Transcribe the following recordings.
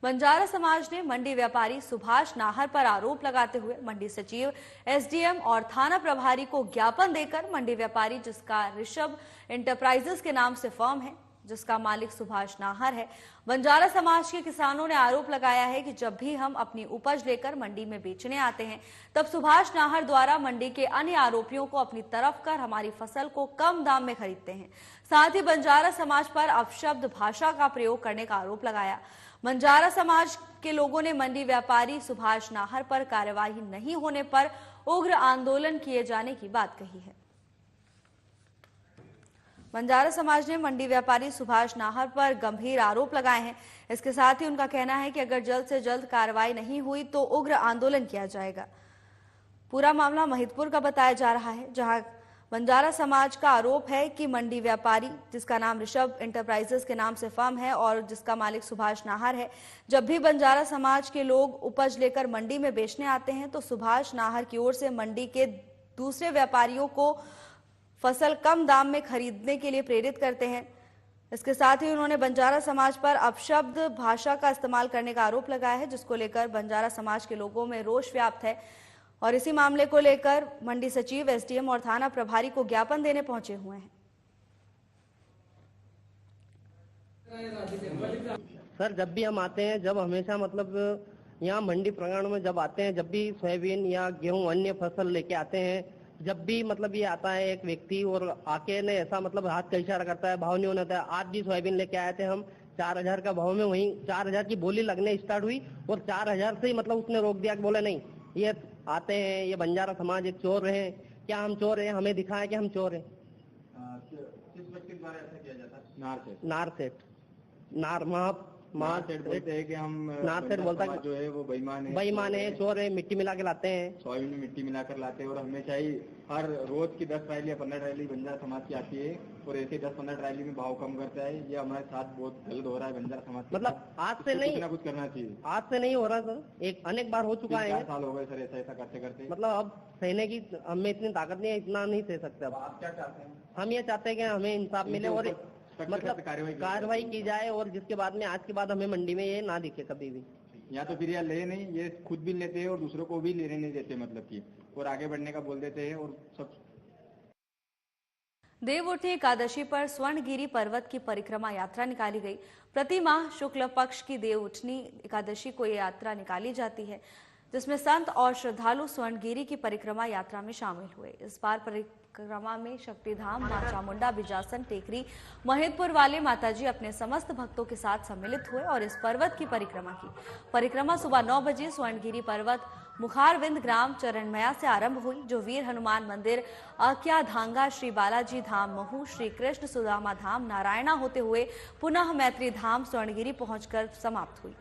बंजारा समाज ने मंडी व्यापारी सुभाष नाहर पर आरोप लगाते हुए मंडी सचिव, एसडीएम और थाना प्रभारी को ज्ञापन देकर मंडी व्यापारी, जिसका ऋषभ इंटरप्राइजेस के नाम से फर्म है, जिसका मालिक सुभाष नाहर है, बंजारा समाज के किसानों ने आरोप लगाया है कि जब भी हम अपनी उपज लेकर मंडी में बेचने आते हैं, तब सुभाष नाहर द्वारा मंडी के अन्य आरोपियों को अपनी तरफ कर हमारी फसल को कम दाम में खरीदते हैं। साथ ही बंजारा समाज पर अपशब्द भाषा का प्रयोग करने का आरोप लगाया। बंजारा समाज के लोगों ने मंडी व्यापारी सुभाष नाहर पर कार्यवाही नहीं होने पर उग्र आंदोलन किए जाने की बात कही है। बंजारा समाज ने मंडी व्यापारी सुभाष नाहर पर गंभीर आरोप लगाए हैं। इसके साथ ही उनका कहना है कि अगर जल्द से जल्द कार्रवाई नहीं हुई तो उग्र आंदोलन किया जाएगा। पूरा मामला महिदपुर का बताया जा रहा है, जहां बंजारा समाज का आरोप है कि मंडी व्यापारी, जिसका नाम ऋषभ इंटरप्राइजेस के नाम से फर्म है और जिसका मालिक सुभाष नाहर है, जब भी बंजारा समाज के लोग उपज लेकर मंडी में बेचने आते हैं तो सुभाष नाहर की ओर से मंडी के दूसरे व्यापारियों को फसल कम दाम में खरीदने के लिए प्रेरित करते हैं। इसके साथ ही उन्होंने बंजारा समाज पर अपशब्द भाषा का इस्तेमाल करने का आरोप लगाया है, जिसको लेकर बंजारा समाज के लोगों में रोष व्याप्त है और इसी मामले को लेकर मंडी सचिव, एसडीएम और थाना प्रभारी को ज्ञापन देने पहुंचे हुए हैं। सर, जब भी हम आते हैं, जब हमेशा मतलब यहाँ मंडी प्रांगण में जब आते हैं, जब भी सोयाबीन या गेहूं अन्य फसल लेके आते हैं, जब भी मतलब ये आता है एक व्यक्ति और आके ने ऐसा मतलब हाथ का इशारा करता है, भाव नहीं होना था। आज भी सोयाबीन लेके आए थे हम 4000 का भाव में, वहीं 4000 की बोली लगने स्टार्ट हुई और 4000 से ही मतलब उसने रोक दिया कि बोले नहीं, ये आते हैं, ये बंजारा समाज एक चोर है। क्या हम चोर हैं? हमें दिखाया कि हम चोर हैं। किस व्यक्ति द्वारा ऐसा किया जाता है? नार सेठ बोलते हैं कि हम नार सेठ बोलता है जो है वो बेईमान है, चोर है, मिट्टी मिला के लाते हैं, सोयाबीन में मिट्टी मिलाकर लाते हैं और हमेशा ही हर रोज की 10 ट्रायली या 15 ट्रायली बंजारा समाज की आती है और ऐसे 10-15 ट्रायली में भाव कम करता है। ये हमारे साथ बहुत गलत हो रहा है बंजारा समाज। मतलब आज से नहीं, कुछ करना चाहिए। आज से नहीं हो रहा सर, एक अनेक बार हो चुका है। 4 साल हो गए सर ऐसा करते करते। मतलब अब सहने की हमें इतनी ताकत नहीं है, इतना नहीं सह सकते। अब आप क्या चाहते हैं? हम ये चाहते हैं कि हमें इंसाफ मिले और मतलब कार्रवाई की जाए और जिसके बाद में आज के बाद हमें मंडी में ये ना दिखे कभी भी। या तो फिर ये ले नहीं, ये खुद भी लेते हैं और दूसरों को भी लेने नहीं देते, मतलब कि और आगे बढ़ने का बोल देते हैं और सब। देवउठनी एकादशी पर स्वर्णगिरी पर्वत की परिक्रमा यात्रा निकाली गई। प्रति माह शुक्ल पक्ष की देवउठनी एकादशी को ये यात्रा निकाली जाती है, जिसमें संत और श्रद्धालु स्वर्णगिरी की परिक्रमा यात्रा में शामिल हुए। इस बार परिक्रमा में शक्तिधाम, मां चामुंडा, बिजासन टेकरी, महिदपुर वाले माताजी अपने समस्त भक्तों के साथ सम्मिलित हुए और इस पर्वत की परिक्रमा की। परिक्रमा सुबह 9 बजे स्वर्णगिरी पर्वत मुखारविंद ग्राम चरणमया से आरंभ हुई, जो वीर हनुमान मंदिर, अक्या धांगा, श्री बालाजी धाम, महू, श्री कृष्ण सुदामा धाम, नारायणा होते हुए पुनः मैत्री धाम स्वर्णगिरी पहुंचकर समाप्त हुई।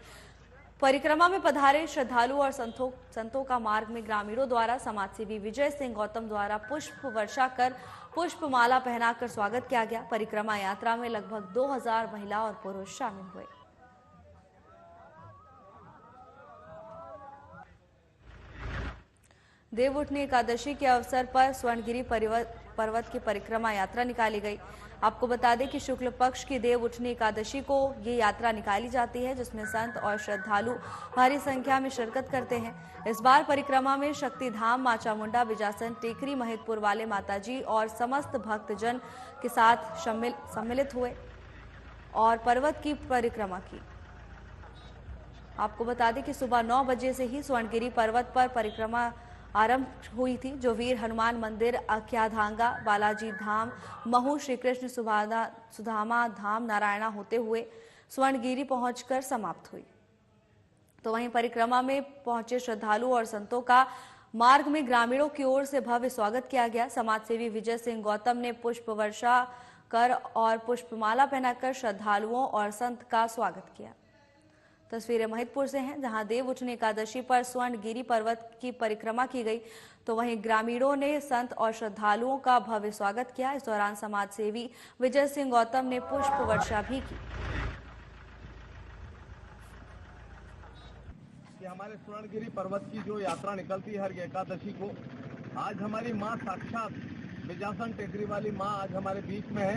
परिक्रमा में पधारे श्रद्धालु और संतों का मार्ग में ग्रामीणों द्वारा समाजसेवी विजय सिंह गौतम द्वारा पुष्प वर्षा कर पुष्प माला पहनाकर स्वागत किया गया। परिक्रमा यात्रा में लगभग 2000 महिला और पुरुष शामिल हुए। देवउठनी एकादशी के अवसर पर स्वर्णगिरी पर्वत की परिक्रमा यात्रा निकाली गई। आपको बता दें कि शुक्ल पक्ष की देवउठनी एकादशी को ये यात्रा निकाली जाती है, जिसमें संत और श्रद्धालु भारी संख्या में शिरकत करते हैं। इस बार परिक्रमा में शक्तिधाम, मां चामुंडा, बिजासन टेकरी, महिदपुर वाले माताजी और समस्त भक्तजन के साथ सम्मिलित हुए और पर्वत की परिक्रमा की। आपको बता दें कि सुबह 9 बजे से ही स्वर्णगिरी पर्वत पर परिक्रमा आरंभ हुई थी, जो वीर हनुमान मंदिर, अक्याधांगा, बालाजी धाम, महू, श्री कृष्ण सुदामा धाम, नारायणा होते हुए स्वर्णगिरी पहुंचकर समाप्त हुई। तो वहीं परिक्रमा में पहुंचे श्रद्धालु और संतों का मार्ग में ग्रामीणों की ओर से भव्य स्वागत किया गया। समाजसेवी विजय सिंह गौतम ने पुष्प वर्षा कर और पुष्पमाला पहनाकर श्रद्धालुओं और संत का स्वागत किया। तस्वीरें महिदपुर से हैं, जहां देवउठनी एकादशी पर स्वर्णगिरी पर्वत की परिक्रमा की गई, तो वहीं ग्रामीणों ने संत और श्रद्धालुओं का भव्य स्वागत किया। इस दौरान समाजसेवी विजय सिंह गौतम ने पुष्प वर्षा भी की। हमारे स्वर्णगिरी पर्वत की जो यात्रा निकलती है हर एकादशी को, आज हमारी मां साक्षात बिजासन टेकरी वाली मां आज हमारे बीच में है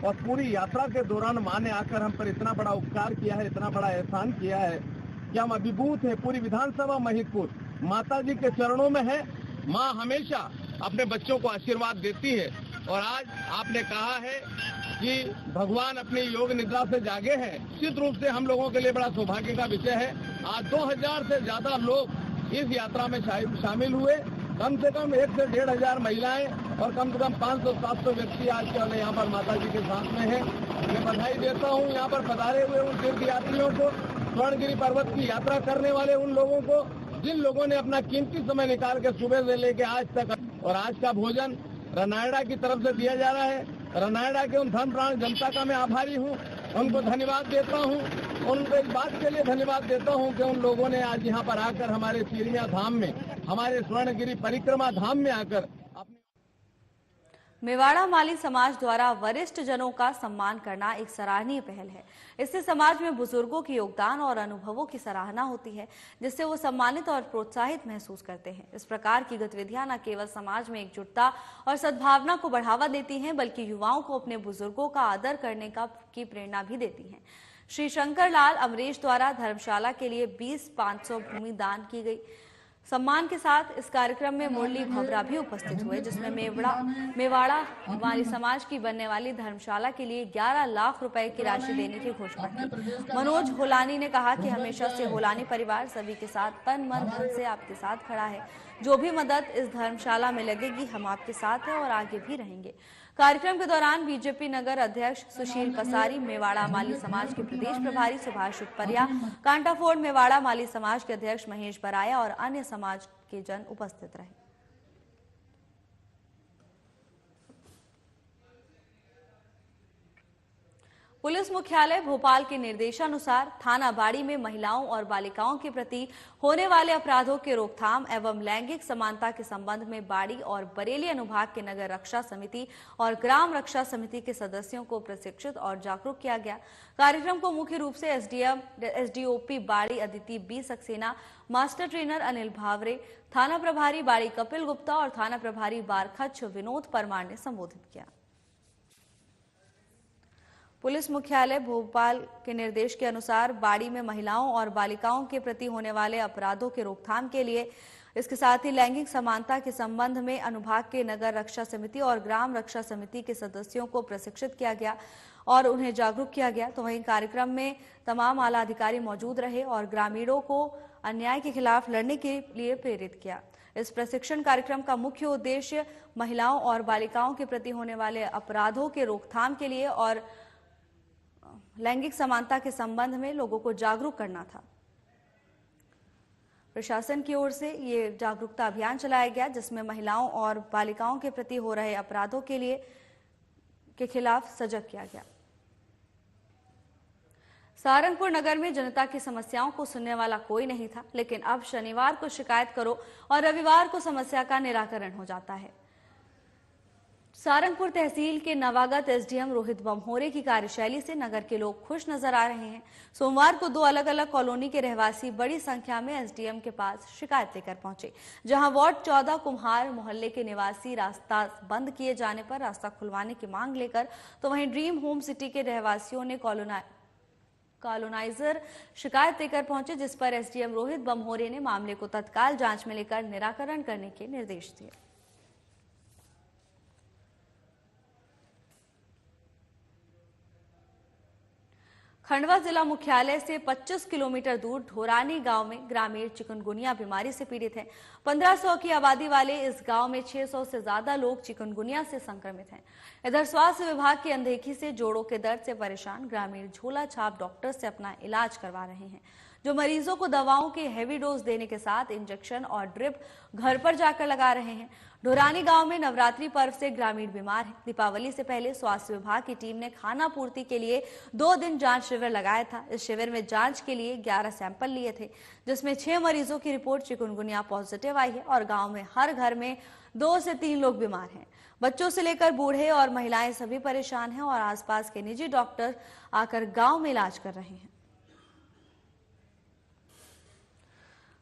और पूरी यात्रा के दौरान मां ने आकर हम पर इतना बड़ा उपकार किया है, इतना बड़ा एहसान किया है कि हम अभिभूत है। पूरी विधानसभा महिदपुर माता जी के चरणों में है। माँ हमेशा अपने बच्चों को आशीर्वाद देती है और आज आपने कहा है कि भगवान अपनी योग निद्रा से जागे हैं। निश्चित रूप से हम लोगों के लिए बड़ा सौभाग्य का विषय है। आज 2000 से ज्यादा लोग इस यात्रा में शामिल हुए। कम से कम 1 से 1,500 महिलाएं और कम से कम 500-700 व्यक्ति आज केवल यहाँ पर माता जी के साथ में है। मैं बधाई देता हूँ यहाँ पर पधारे हुए उन तीर्थ यात्रियों को, स्वर्णगिरी पर्वत की यात्रा करने वाले उन लोगों को जिन लोगों ने अपना कीमती समय निकाल के सुबह से लेके आज तक। और आज का भोजन रनायड़ा की तरफ से दिया जा रहा है। रनायड़ा के उन धर्म प्राण जनता का मैं आभारी हूँ, उनको धन्यवाद देता हूँ। उनको इस बात के लिए धन्यवाद देता हूँ कि उन लोगों ने आज यहाँ पर आकर हमारे सीरिया धाम में, हमारे स्वर्णगिरी परिक्रमा धाम में आकर मेवाड़ा माली समाज द्वारा वरिष्ठ जनों का सम्मान करना एक सराहनीय पहल है। इससे समाज में बुजुर्गों के योगदान और अनुभवों की सराहना होती है, जिससे वो सम्मानित और प्रोत्साहित महसूस करते हैं। इस प्रकार की गतिविधियां न केवल समाज में एकजुटता और सद्भावना को बढ़ावा देती हैं, बल्कि युवाओं को अपने बुजुर्गों का आदर करने की प्रेरणा भी देती हैं। श्री शंकर लाल अमरीश द्वारा धर्मशाला के लिए 20,500 भूमि दान की गई। सम्मान के साथ इस कार्यक्रम में मुरली भवरा भी उपस्थित हुए, जिसमें मेवाड़ा माली समाज की बनने वाली धर्मशाला के लिए 11 लाख रुपए की राशि देने की घोषणा की। मनोज होलानी ने कहा कि हमेशा से होलानी परिवार सभी के साथ तन मन धन से आपके साथ खड़ा है। जो भी मदद इस धर्मशाला में लगेगी, हम आपके साथ हैं और आगे भी रहेंगे। कार्यक्रम के दौरान बीजेपी नगर अध्यक्ष सुशील कसारी, मेवाड़ा माली समाज के प्रदेश प्रभारी सुभाष उत्परिया, कांटाफोड़ मेवाड़ा माली समाज के अध्यक्ष महेश बराया और अन्य समाज के जन उपस्थित रहे। पुलिस मुख्यालय भोपाल के निर्देशानुसार थाना बाड़ी में महिलाओं और बालिकाओं के प्रति होने वाले अपराधों के रोकथाम एवं लैंगिक समानता के संबंध में बाड़ी और बरेली अनुभाग के नगर रक्षा समिति और ग्राम रक्षा समिति के सदस्यों को प्रशिक्षित और जागरूक किया गया। कार्यक्रम को मुख्य रूप से एसडीओपी बाड़ी Aditi B Saxena, master trainer Anil Bhavre, थाना प्रभारी बाड़ी कपिल गुप्ता और थाना प्रभारी बारखच विनोद परमार ने संबोधित किया। पुलिस मुख्यालय भोपाल के निर्देश के अनुसार बाड़ी में महिलाओं और बालिकाओं के प्रति होने वाले अपराधों के रोकथाम के लिए, इसके साथ ही लैंगिक समानता के संबंध में अनुभाग के नगर रक्षा समिति और ग्राम रक्षा समिति के सदस्यों को प्रशिक्षित किया गया और उन्हें जागरूक किया गया। तो वहीं कार्यक्रम में तमाम आला अधिकारी मौजूद रहे और ग्रामीणों को अन्याय के खिलाफ लड़ने के लिए प्रेरित किया। इस प्रशिक्षण कार्यक्रम का मुख्य उद्देश्य महिलाओं और बालिकाओं के प्रति होने वाले अपराधों के रोकथाम के लिए और लैंगिक समानता के संबंध में लोगों को जागरूक करना था। प्रशासन की ओर से ये जागरूकता अभियान चलाया गया, जिसमें महिलाओं और बालिकाओं के प्रति हो रहे अपराधों के खिलाफ सजग किया गया। सारंगपुर नगर में जनता की समस्याओं को सुनने वाला कोई नहीं था, लेकिन अब शनिवार को शिकायत करो और रविवार को समस्या का निराकरण हो जाता है। सारंगपुर तहसील के नवागत एसडीएम रोहित बमहोरे की कार्यशैली से नगर के लोग खुश नजर आ रहे हैं। सोमवार को 2 अलग अलग कॉलोनी के रहवासी बड़ी संख्या में एसडीएम के पास शिकायत लेकर पहुंचे, जहां वार्ड 14 कुम्हार मोहल्ले के निवासी रास्ता बंद किए जाने पर रास्ता खुलवाने की मांग लेकर, तो वहीं ड्रीम होम सिटी के रहवासियों ने कॉलोनाइजर शिकायत लेकर पहुंचे, जिस पर एसडीएम रोहित बमहोरे ने मामले को तत्काल जांच में लेकर निराकरण करने के निर्देश दिए। खंडवा जिला मुख्यालय से 25 किलोमीटर दूर ढोरानी गांव में ग्रामीण चिकनगुनिया बीमारी से पीड़ित हैं। 1500 की आबादी वाले इस गांव में 600 से ज्यादा लोग चिकनगुनिया से संक्रमित हैं। इधर स्वास्थ्य विभाग की अनदेखी से जोड़ों के दर्द से परेशान ग्रामीण झोला छाप डॉक्टर से अपना इलाज करवा रहे हैं, जो मरीजों को दवाओं के हेवी डोज देने के साथ इंजेक्शन और ड्रिप घर पर जाकर लगा रहे हैं। ढोरानी गांव में नवरात्रि पर्व से ग्रामीण बीमार हैं। दीपावली से पहले स्वास्थ्य विभाग की टीम ने खाना पूर्ति के लिए 2 दिन जांच शिविर लगाया था। इस शिविर में जांच के लिए 11 सैंपल लिए थे, जिसमें 6 मरीजों की रिपोर्ट चिकनगुनिया पॉजिटिव आई है और गांव में हर घर में 2 से 3 लोग बीमार हैं। बच्चों से लेकर बूढ़े और महिलाएं सभी परेशान हैं और आसपास के निजी डॉक्टर आकर गांव में इलाज कर रहे हैं।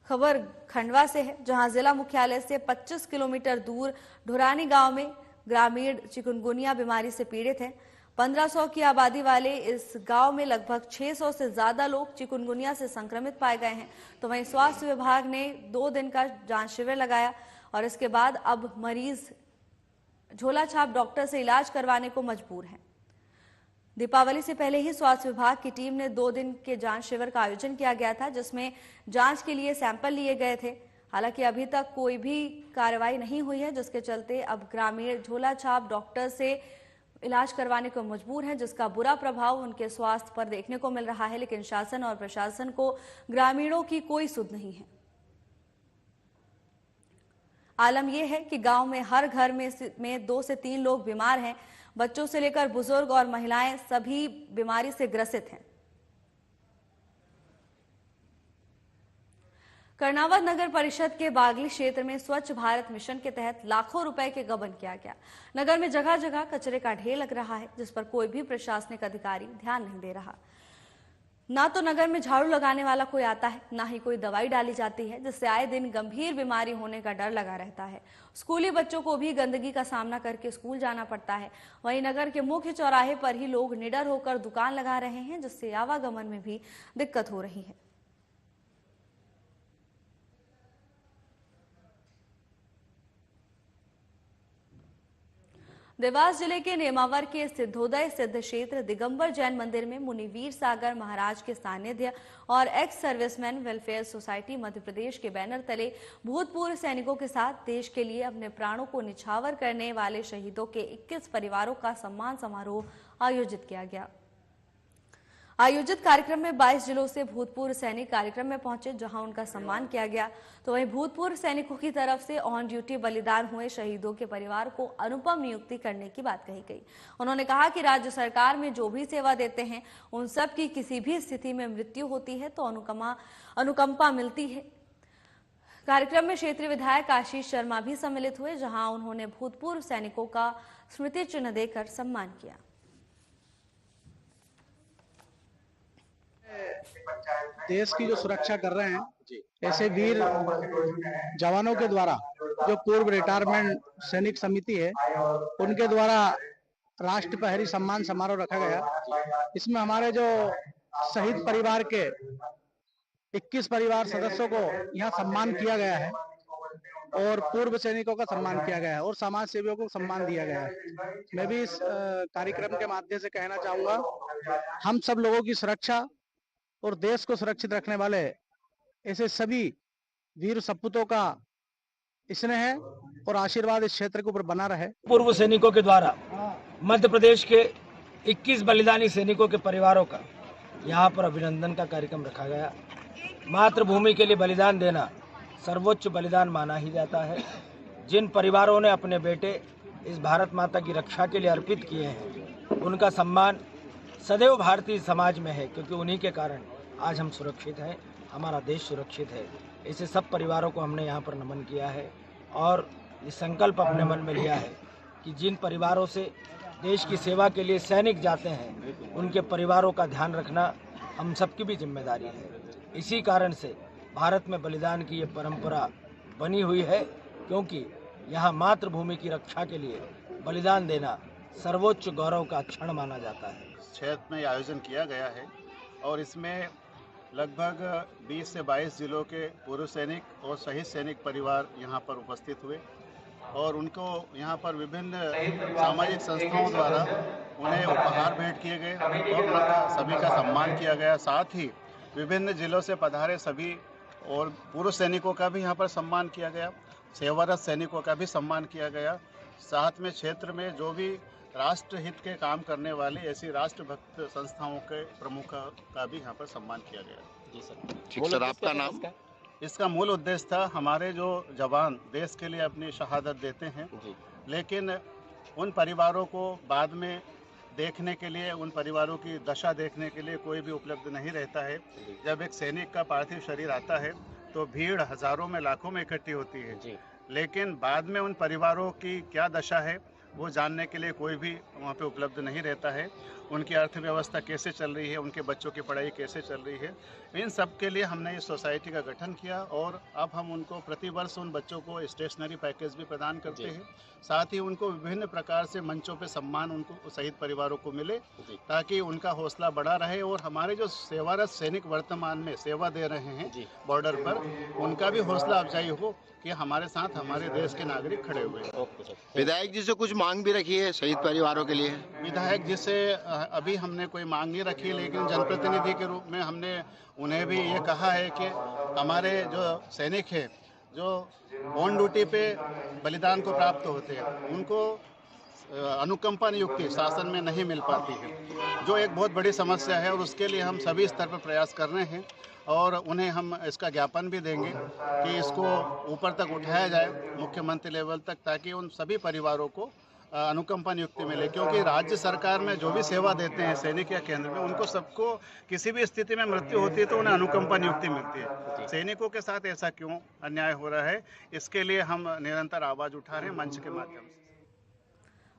खबर खंडवा से है, जहां जिला मुख्यालय से 25 किलोमीटर दूर ढोरानी गांव में ग्रामीण चिकनगुनिया बीमारी से पीड़ित हैं। 1500 की आबादी वाले इस गांव में लगभग 600 से ज्यादा लोग चिकुनगुनिया से संक्रमित पाए गए हैं। तो वहीं स्वास्थ्य विभाग ने 2 दिन का जांच शिविर लगाया और इसके बाद अब मरीज झोला छाप डॉक्टर से इलाज करवाने को मजबूर हैं। दीपावली से पहले ही स्वास्थ्य विभाग की टीम ने 2 दिन के जांच शिविर का आयोजन किया गया था, जिसमें जांच के लिए सैंपल लिए गए थे। हालांकि अभी तक कोई भी कार्रवाई नहीं हुई है, जिसके चलते अब ग्रामीण झोला छाप डॉक्टर से इलाज करवाने को मजबूर हैं, जिसका बुरा प्रभाव उनके स्वास्थ्य पर देखने को मिल रहा है। लेकिन शासन और प्रशासन को ग्रामीणों की कोई सुध नहीं है। आलम यह है कि गांव में हर घर में 2 से 3 लोग बीमार हैं। बच्चों से लेकर बुजुर्ग और महिलाएं सभी बीमारी से ग्रसित हैं। कर्नावत नगर परिषद के बागली क्षेत्र में स्वच्छ भारत मिशन के तहत लाखों रुपए के गबन किया गया। नगर में जगह जगह कचरे का ढेर लग रहा है, जिस पर कोई भी प्रशासनिक अधिकारी ध्यान नहीं दे रहा। ना तो नगर में झाड़ू लगाने वाला कोई आता है, ना ही कोई दवाई डाली जाती है, जिससे आए दिन गंभीर बीमारी होने का डर लगा रहता है। स्कूली बच्चों को भी गंदगी का सामना करके स्कूल जाना पड़ता है। वहीं नगर के मुख्य चौराहे पर ही लोग निडर होकर दुकान लगा रहे हैं, जिससे आवागमन में भी दिक्कत हो रही है। देवास जिले के नेमावर के सिद्धोदय सिद्ध क्षेत्र दिगंबर जैन मंदिर में मुनिवीर सागर महाराज के सानिध्य और ex serviceman welfare society Madhya Pradesh के बैनर तले भूतपूर्व सैनिकों के साथ देश के लिए अपने प्राणों को निछावर करने वाले शहीदों के 21 परिवारों का सम्मान समारोह आयोजित किया गया। आयोजित कार्यक्रम में 22 जिलों से भूतपूर्व सैनिक कार्यक्रम में पहुंचे, जहां उनका सम्मान किया गया। तो वहीं भूतपूर्व सैनिकों की तरफ से ऑन ड्यूटी बलिदान हुए शहीदों के परिवार को अनुपम नियुक्ति करने की बात कही गई। उन्होंने कहा कि राज्य सरकार में जो भी सेवा देते हैं उन सब की किसी भी स्थिति में मृत्यु होती है तो अनुकंपा मिलती है। कार्यक्रम में क्षेत्रीय विधायक आशीष शर्मा भी सम्मिलित हुए, जहां उन्होंने भूतपूर्व सैनिकों का स्मृति चिन्ह देकर सम्मान किया। देश की जो सुरक्षा कर रहे हैं, ऐसे वीर जवानों के द्वारा जो पूर्व रिटायरमेंट सैनिक समिति है, उनके द्वारा राष्ट्र प्रहरी सम्मान समारोह रखा गया। इसमें हमारे जो शहीद परिवार के 21 परिवार सदस्यों को यहाँ सम्मान किया गया है और पूर्व सैनिकों का सम्मान किया गया है और समाज सेवियों को सम्मान दिया गया है। मैं भी इस कार्यक्रम के माध्यम से कहना चाहूंगा, हम सब लोगों की सुरक्षा और देश को सुरक्षित रखने वाले ऐसे सभी वीर सपूतों का स्नेह और आशीर्वाद इस क्षेत्र के ऊपर बना रहे। पूर्व सैनिकों के द्वारा मध्य प्रदेश के 21 बलिदानी सैनिकों के परिवारों का यहाँ पर अभिनंदन का कार्यक्रम रखा गया। मातृभूमि के लिए बलिदान देना सर्वोच्च बलिदान माना ही जाता है। जिन परिवारों ने अपने बेटे इस भारत माता की रक्षा के लिए अर्पित किए हैं, उनका सम्मान सदैव भारतीय समाज में है, क्योंकि उन्हीं के कारण आज हम सुरक्षित हैं, हमारा देश सुरक्षित है। ऐसे सब परिवारों को हमने यहाँ पर नमन किया है और ये संकल्प अपने मन में लिया है कि जिन परिवारों से देश की सेवा के लिए सैनिक जाते हैं, उनके परिवारों का ध्यान रखना हम सबकी भी जिम्मेदारी है। इसी कारण से भारत में बलिदान की ये परंपरा बनी हुई है, क्योंकि यहाँ मातृभूमि की रक्षा के लिए बलिदान देना सर्वोच्च गौरव का क्षण माना जाता है। क्षेत्र में आयोजन किया गया है और इसमें लगभग 20 से 22 जिलों के पूर्व सैनिक और शहीद सैनिक परिवार यहाँ पर उपस्थित हुए और उनको यहाँ पर विभिन्न सामाजिक संस्थाओं द्वारा उन्हें उपहार भेंट किए गए और उनका सभी का सम्मान किया गया। साथ ही विभिन्न जिलों से पधारे सभी और पूर्व सैनिकों का भी यहाँ पर सम्मान किया गया, सेवारत सैनिकों का भी सम्मान किया गया। साथ में क्षेत्र में जो भी राष्ट्र हित के काम करने वाली ऐसी राष्ट्रभक्त संस्थाओं के प्रमुखों का भी यहाँ पर सम्मान किया गया। जी सर। ठीक सर, आपका नाम? इसका मूल उद्देश्य था, हमारे जो जवान देश के लिए अपनी शहादत देते हैं, लेकिन उन परिवारों को बाद में देखने के लिए, उन परिवारों की दशा देखने के लिए कोई भी उपलब्ध नहीं रहता है। जब एक सैनिक का पार्थिव शरीर आता है तो भीड़ हजारों में लाखों में इकट्ठी होती है, लेकिन बाद में उन परिवारों की क्या दशा है वो जानने के लिए कोई भी वहाँ पे उपलब्ध नहीं रहता है। उनकी अर्थव्यवस्था कैसे चल रही है, उनके बच्चों की पढ़ाई कैसे चल रही है, इन सब के लिए हमने इस सोसाइटी का गठन किया और अब हम उनको प्रतिवर्ष उन बच्चों को स्टेशनरी पैकेज भी प्रदान करते हैं। साथ ही उनको विभिन्न प्रकार से मंचों पे सम्मान उनको शहीद परिवारों को मिले ताकि उनका हौसला बढ़ा रहे और हमारे जो सेवारत सैनिक वर्तमान में सेवा दे रहे हैं बॉर्डर पर, उनका भी हौसला अफजाई हो कि हमारे साथ हमारे देश के नागरिक खड़े हुए हैं। विधायक जी से कुछ मांग भी रखी है शहीद परिवारों के लिए? विधायक जी से अभी हमने कोई मांग नहीं रखी, लेकिन जनप्रतिनिधि के रूप में हमने उन्हें भी ये कहा है कि हमारे जो सैनिक हैं जो ऑन ड्यूटी पे बलिदान को प्राप्त होते हैं, उनको अनुकंपा नियुक्ति शासन में नहीं मिल पाती है, जो एक बहुत बड़ी समस्या है और उसके लिए हम सभी स्तर पर प्रयास कर रहे हैं और उन्हें हम इसका ज्ञापन भी देंगे कि इसको ऊपर तक उठाया जाए मुख्यमंत्री लेवल तक, ताकि उन सभी परिवारों को अनुकंपा नियुक्ति मिले। क्योंकि राज्य सरकार में जो भी सेवा देते हैं सैनिक या केंद्र में, उनको सबको किसी भी स्थिति में मृत्यु होती है तो उन्हें अनुकंपा नियुक्ति मिलती है। सैनिकों के साथ ऐसा क्यों अन्याय हो रहा है, इसके लिए हम निरंतर आवाज उठा रहे हैं मंच के माध्यम से।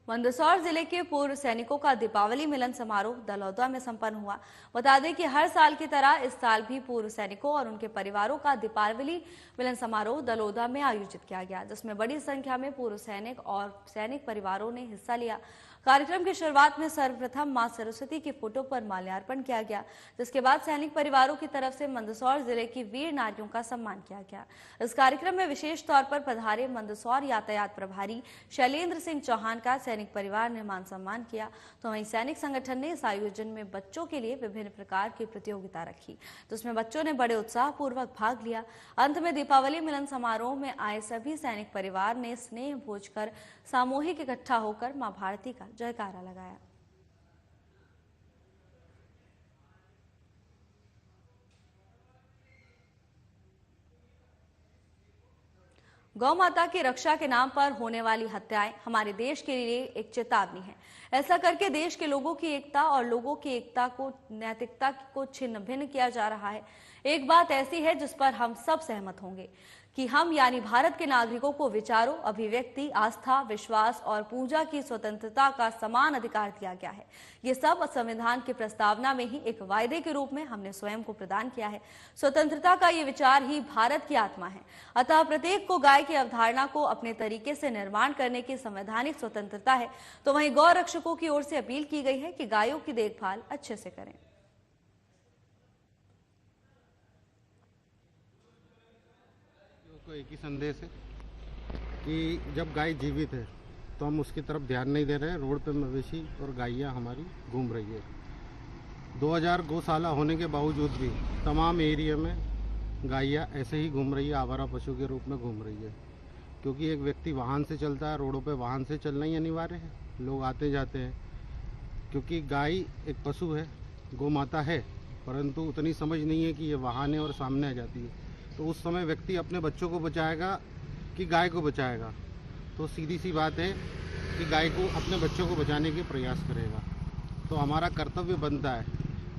मंदसौर जिले के पूर्व सैनिकों का दीपावली मिलन समारोह दलौदा में संपन्न हुआ। बता दें कि हर साल की तरह इस साल भी पूर्व सैनिकों और उनके परिवारों का दीपावली मिलन समारोह दलौदा में आयोजित किया गया, जिसमें बड़ी संख्या में पूर्व सैनिक और सैनिक परिवारों ने हिस्सा लिया। कार्यक्रम की शुरुआत में सर्वप्रथम मां सरस्वती की फोटो पर माल्यार्पण किया गया, जिसके बाद सैनिक परिवारों की तरफ से मंदसौर जिले की वीर नारियों का सम्मान किया गया। इस कार्यक्रम में विशेष तौर पर पधारे मंदसौर यातायात प्रभारी शैलेंद्र सिंह चौहान का सैनिक परिवार ने मान सम्मान किया। तो वहीं सैनिक संगठन ने इस आयोजन में बच्चों के लिए विभिन्न प्रकार की प्रतियोगिता रखी, जिसमें बच्चों ने बड़े उत्साह पूर्वक भाग लिया। अंत में दीपावली मिलन समारोह में आए सभी सैनिक परिवार ने स्नेह भोज कर सामूहिक इकट्ठा होकर मां भारती का जयकारा लगाया। गौ माता की रक्षा के नाम पर होने वाली हत्याएं हमारे देश के लिए एक चेतावनी है। ऐसा करके देश के लोगों की एकता और लोगों की एकता को, नैतिकता को छिन्न भिन्न किया जा रहा है। एक बात ऐसी है जिस पर हम सब सहमत होंगे कि हम यानी भारत के नागरिकों को विचारों, अभिव्यक्ति, आस्था, विश्वास और पूजा की स्वतंत्रता का समान अधिकार दिया गया है। ये सब संविधान की प्रस्तावना में ही एक वायदे के रूप में हमने स्वयं को प्रदान किया है। स्वतंत्रता का ये विचार ही भारत की आत्मा है। अतः प्रत्येक को गाय की अवधारणा को अपने तरीके से निर्माण करने की संवैधानिक स्वतंत्रता है। तो वहीं गौ रक्षकों की ओर से अपील की गई है कि गायों की देखभाल अच्छे से करें। एक ही संदेश है कि जब गाय जीवित है तो हम उसकी तरफ ध्यान नहीं दे रहे हैं। रोड पे मवेशी और गायें हमारी घूम रही है। 2000 गौशाला होने के बावजूद भी तमाम एरिया में गायें ऐसे ही घूम रही है, आवारा पशु के रूप में घूम रही है। क्योंकि एक व्यक्ति वाहन से चलता है, रोडों पे वाहन से चलना ही अनिवार्य है, लोग आते जाते हैं। क्योंकि गाय एक पशु है, गौ माता है, परंतु उतनी समझ नहीं है कि ये वाहन है और सामने आ जाती है। तो उस समय व्यक्ति अपने बच्चों को बचाएगा कि गाय को बचाएगा? तो सीधी सी बात है कि गाय को, अपने बच्चों को बचाने के प्रयास करेगा। तो हमारा कर्तव्य बनता है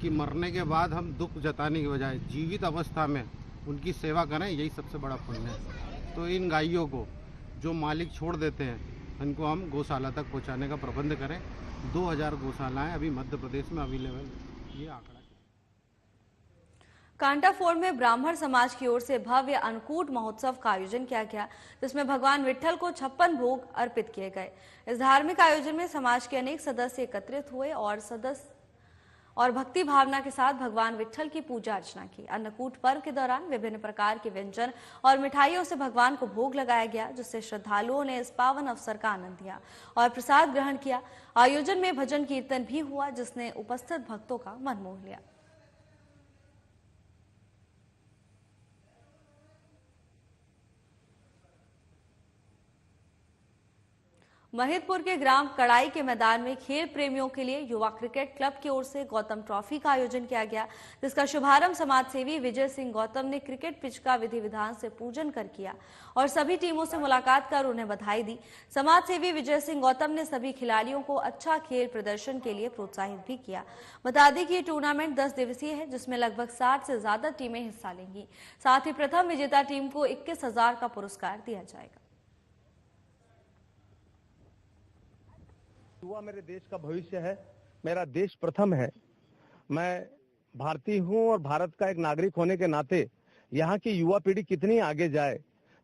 कि मरने के बाद हम दुख जताने के बजाय जीवित अवस्था में उनकी सेवा करें, यही सबसे बड़ा पुण्य है। तो इन गायों को जो मालिक छोड़ देते हैं, इनको हम गौशाला तक पहुँचाने का प्रबंध करें। 2000 गौशालाएँ अभी मध्य प्रदेश में अवेलेबल, ये आंकड़ा। कांटाफोड़ में ब्राह्मण समाज की ओर से भव्य अन्नकूट महोत्सव का आयोजन किया गया, जिसमें भगवान विट्ठल को 56 भोग अर्पित किए गए। इस धार्मिक आयोजन में समाज के अनेक सदस्य एकत्रित हुए और भक्ति भावना के साथ भगवान विट्ठल की पूजा अर्चना की। अन्नकूट पर्व के दौरान विभिन्न प्रकार के व्यंजन और मिठाइयों से भगवान को भोग लगाया गया, जिससे श्रद्धालुओं ने इस पावन अवसर का आनंद लिया और प्रसाद ग्रहण किया। आयोजन में भजन कीर्तन भी हुआ, जिसने उपस्थित भक्तों का मन मोह लिया। महिदपुर के ग्राम कड़ाई के मैदान में खेल प्रेमियों के लिए युवा क्रिकेट क्लब की ओर से गौतम ट्रॉफी का आयोजन किया गया, जिसका शुभारंभ समाजसेवी विजय सिंह गौतम ने क्रिकेट पिच का विधि विधान से पूजन कर किया और सभी टीमों से मुलाकात कर उन्हें बधाई दी। समाजसेवी विजय सिंह गौतम ने सभी खिलाड़ियों को अच्छा खेल प्रदर्शन के लिए प्रोत्साहित भी किया। बता दें कि ये टूर्नामेंट 10 दिवसीय है, जिसमें लगभग 60 से ज्यादा टीमें हिस्सा लेंगी। साथ ही प्रथम विजेता टीम को 21,000 का पुरस्कार दिया जाएगा। युवा मेरे देश का भविष्य है मेरा देश प्रथम है। मैं भारतीय हूं और भारत का एक नागरिक होने के नाते यहाँ की युवा पीढ़ी कितनी आगे जाए,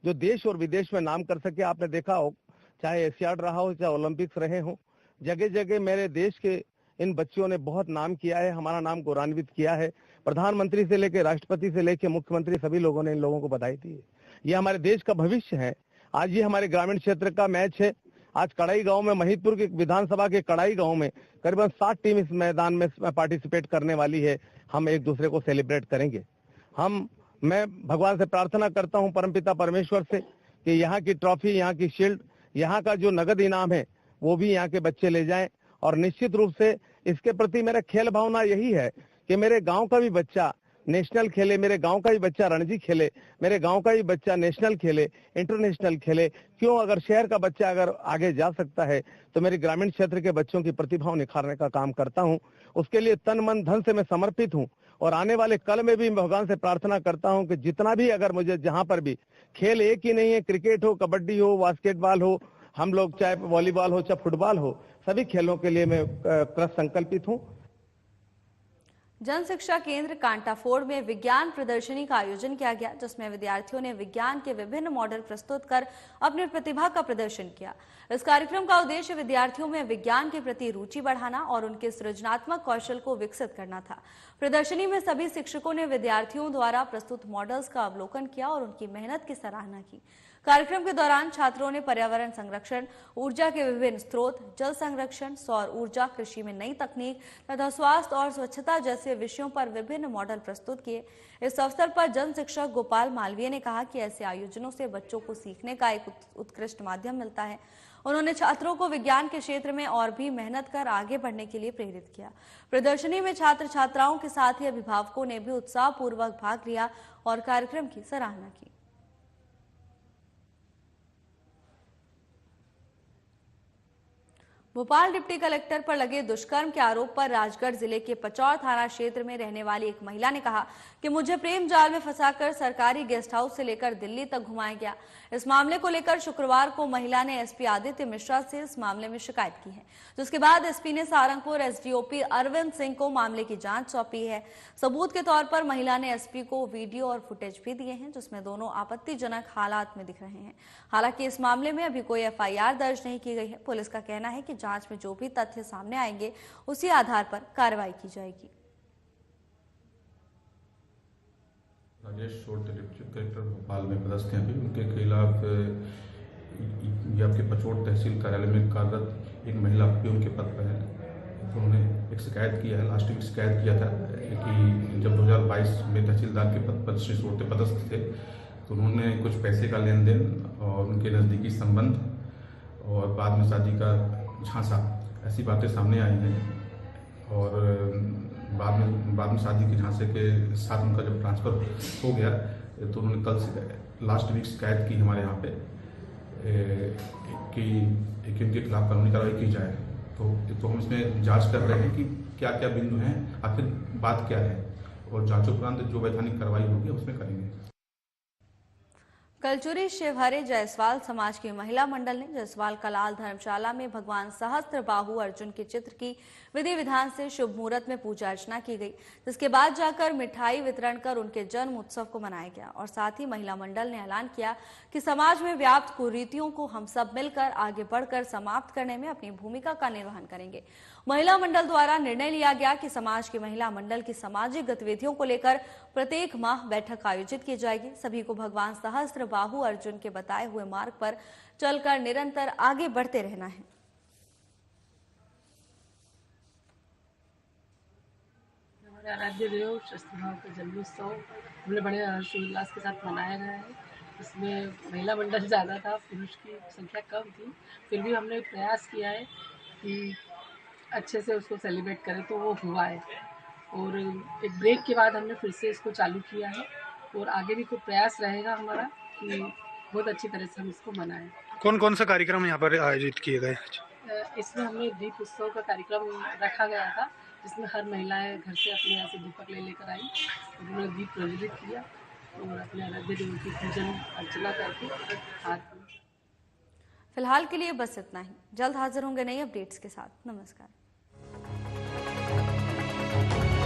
जो देश और विदेश में नाम कर सके। आपने देखा हो, चाहे एशियाड रहा हो, चाहे ओलंपिक्स रहे हो, जगह जगह मेरे देश के इन बच्चों ने बहुत नाम किया है, हमारा नाम गौरवान्वित किया है। प्रधानमंत्री से लेकर राष्ट्रपति से लेकर मुख्यमंत्री सभी लोगों ने इन लोगों को बधाई दी है। ये हमारे देश का भविष्य है। आज ये हमारे ग्रामीण क्षेत्र का मैच है। आज कड़ाई गांव में, महिदपुर के विधानसभा के कड़ाई गांव में करीबन 60 टीम इस मैदान में पार्टिसिपेट करने वाली है। हम एक दूसरे को सेलिब्रेट करेंगे। मैं भगवान से प्रार्थना करता हूं, परमपिता परमेश्वर से, कि यहाँ की ट्रॉफी, यहाँ की शील्ड, यहाँ का जो नगद इनाम है वो भी यहाँ के बच्चे ले जाएं। और निश्चित रूप से इसके प्रति मेरा खेल भावना यही है कि मेरे गांव का भी बच्चा नेशनल खेले, मेरे गांव का ही बच्चा रणजी खेले, मेरे गांव का ही बच्चा नेशनल खेले, इंटरनेशनल खेले। क्यों? अगर शहर का बच्चा अगर आगे जा सकता है तो मेरे ग्रामीण क्षेत्र के बच्चों की प्रतिभाओं निखारने का काम करता हूं। उसके लिए तन मन धन से मैं समर्पित हूं। और आने वाले कल में भी भगवान से प्रार्थना करता हूं कि जितना भी, अगर मुझे जहां पर भी खेल, एक ही नहीं है, क्रिकेट हो, कबड्डी हो, बास्केटबॉल हो, हम लोग चाहे वॉलीबॉल हो, चाहे फुटबॉल हो, सभी खेलों के लिए मैं कृत संकल्पित हूं। जन शिक्षा केंद्र कांटाफोड़ में विज्ञान प्रदर्शनी का आयोजन किया गया, जिसमें विद्यार्थियों ने विज्ञान के विभिन्न मॉडल प्रस्तुत कर अपनी प्रतिभा का प्रदर्शन किया। इस कार्यक्रम का उद्देश्य विद्यार्थियों में विज्ञान के प्रति रुचि बढ़ाना और उनके सृजनात्मक कौशल को विकसित करना था। प्रदर्शनी में सभी शिक्षकों ने विद्यार्थियों द्वारा प्रस्तुत मॉडल्स का अवलोकन किया और उनकी मेहनत की सराहना की। कार्यक्रम के दौरान छात्रों ने पर्यावरण संरक्षण, ऊर्जा के विभिन्न स्रोत, जल संरक्षण, सौर ऊर्जा, कृषि में नई तकनीक तथा स्वास्थ्य और स्वच्छता जैसे विषयों पर विभिन्न मॉडल प्रस्तुत किए। इस अवसर पर जन शिक्षक गोपाल मालवीय ने कहा कि ऐसे आयोजनों से बच्चों को सीखने का एक उत्कृष्ट माध्यम मिलता है। उन्होंने छात्रों को विज्ञान के क्षेत्र में और भी मेहनत कर आगे बढ़ने के लिए प्रेरित किया। प्रदर्शनी में छात्र छात्राओं के साथ ही अभिभावकों ने भी उत्साहपूर्वक भाग लिया और कार्यक्रम की सराहना की। भोपाल डिप्टी कलेक्टर पर लगे दुष्कर्म के आरोप पर राजगढ़ जिले के पचौर थाना क्षेत्र में रहने वाली एक महिला ने कहा कि मुझे प्रेम जाल में फंसाकर सरकारी गेस्ट हाउस से लेकर दिल्ली तक घुमाया गया। इस मामले को लेकर शुक्रवार को महिला ने एसपी आदित्य मिश्रा से इस मामले में शिकायत की है, जिसके बाद एसपी ने सहारनपुर एसडीओपी अरविंद सिंह को मामले की जांच सौंपी है। सबूत के तौर पर महिला ने एसपी को वीडियो और फुटेज भी दिए हैं, जिसमें दोनों आपत्तिजनक हालात में दिख रहे हैं। हालांकि इस मामले में अभी कोई एफआईआर दर्ज नहीं की गई है। पुलिस का कहना है कि जांच में जो भी तथ्य सामने आएंगे उसी आधार पर कार्रवाई की जाएगी। राजेश शोरते डिप्टी कलेक्टर भोपाल में पदस्थ हैं। अभी उनके खिलाफ ये आपके पचौड़ तहसील कार्यालय में कार्यरत एक महिला भी उनके पद पर है, तो उन्होंने एक शिकायत किया है। लास्ट वीक शिकायत किया था कि जब 2022 में तहसीलदार के पद पर श्री शोरते पदस्थ थे, तो उन्होंने कुछ पैसे का लेन देन और उनके नज़दीकी संबंध और बाद में शादी का झांसा, ऐसी बातें सामने आई हैं। और बाद में शादी के झांसे के साथ उनका जब ट्रांसफ़र हो गया तो उन्होंने कल लास्ट वीक शिकायत की हमारे यहाँ पे कि इनके खिलाफ कानूनी कार्रवाई की जाए। तो हम इसमें जांच कर रहे हैं कि क्या क्या बिंदु हैं, आखिर बात क्या है, और जांचोपरांत जो वैधानिक कार्रवाई होगी उसमें करेंगे। कलचुरी शिवहरे जायसवाल समाज की महिला मंडल ने जायसवाल कलाल धर्मशाला में भगवान सहस्त्र बाहु अर्जुन के चित्र की विधि विधान से शुभ मुहूर्त में पूजा अर्चना की गई, जिसके बाद जाकर मिठाई वितरण कर उनके जन्म उत्सव को मनाया गया। और साथ ही महिला मंडल ने ऐलान किया कि समाज में व्याप्त कुरीतियों को हम सब मिलकर आगे बढ़कर समाप्त करने में अपनी भूमिका का निर्वहन करेंगे। महिला मंडल द्वारा निर्णय लिया गया कि समाज की महिला मंडल की सामाजिक गतिविधियों को लेकर प्रत्येक माह बैठक आयोजित की जाएगी। सभी को भगवान सहस्त्र बाहु अर्जुन के बताए हुए मार्ग पर चलकर निरंतर आगे बढ़ते रहना है। हमारे आराध्य देव शस्त्रभाव का जन्मोत्सव हमने बड़े हर्षोल्लास के साथ मनाया गया है। इसमें महिला मंडल ज़्यादा था, पुरुष की संख्या कम थी, फिर भी हमने प्रयास किया है कि अच्छे से उसको सेलिब्रेट करें, तो वो हुआ है। और एक ब्रेक के बाद हमने फिर से इसको चालू किया है और आगे भी कोई प्रयास रहेगा हमारा कि बहुत अच्छी तरह से हम इसको मनाएं। कौन कौन सा कार्यक्रम यहाँ पर आयोजित किए गए? इसमें हमने दीप उत्सव का कार्यक्रम रखा गया था, जिसमें हर महिलाएं घर से अपने यहाँ से दीपक लेकर आई, उन्होंने दीप प्रज्वलित किया और अपने आराध्य देव की पूजन अर्चना करके हाथ। फिलहाल के लिए बस इतना ही। जल्द हाजिर होंगे नई अपडेट्स के साथ। नमस्कार। है।